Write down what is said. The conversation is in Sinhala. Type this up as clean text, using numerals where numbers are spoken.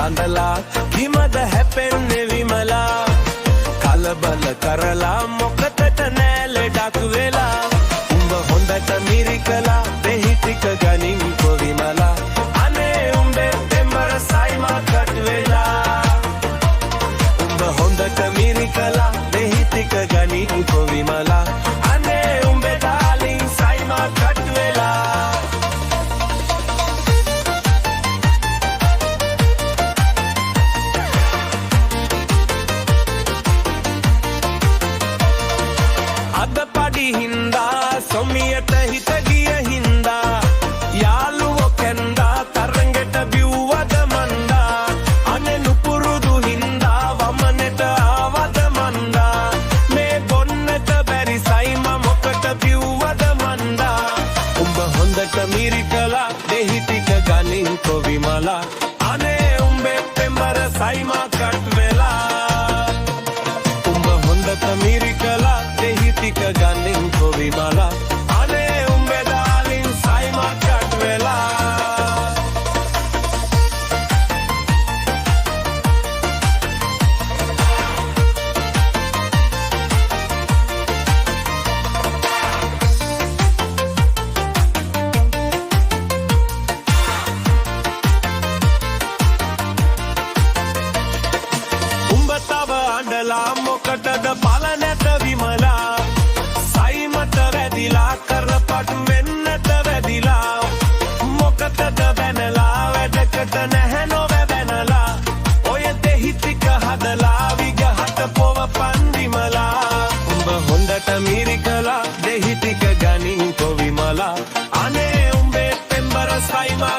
අඳලා කිමද හැපෙන්නේ විමලා කලබල කරලා මොකටද නෑ ලෙඩක් වෙලා උඹ හොඳට මිරිකලා දෙහි ටික ගනින් කොවිමලා අනේ උඹේ දෙමර සයිමා කට් වෙලා උඹ හොඳට මිරිකලා දෙහි ටික ගනින් කොවිමලා අනේ උඹේ ඩාලින් සයිමා කට් වෙලා අද පඩි හින්දා සොමියට හිත ගිය හින්දා යාළුවෝ කැන්දා තරංගෙට බිව්වද මන්දා අනේ නුපුරුදු හින්දා වමනෙට ආවද මන්දා මේ බොන්නට බැරි සයිම මොකට බිව්වද මන්දා උඹ හොඳට මිරිකලා දෙහි ටික ගනින් කොවිමලා අනේ උඹේ පෙම්බර සයිම කට් වෙලා උඹ හොඳට මිරිකලා දෙහි ටික ගනින් කොවිමලා අනේ උඹේ ඩාලින් සයිම කට් වෙලා උඹ තව අඬලා මොකටද බල නැත විමලා සයිමට වැදිලා කරපට් වෙන්නට වැදිලා මොකටද බැනලා වැඩකට නැහැ නොවැ බැනලා ඔය දෙහි ටික හදලා විගහට පොව පන්දිමලා උඹ හොඳට මිරිකලා දෙහි ටික ගනින් කොවිමලා අනේ උඹේ පෙම්බර සයිමා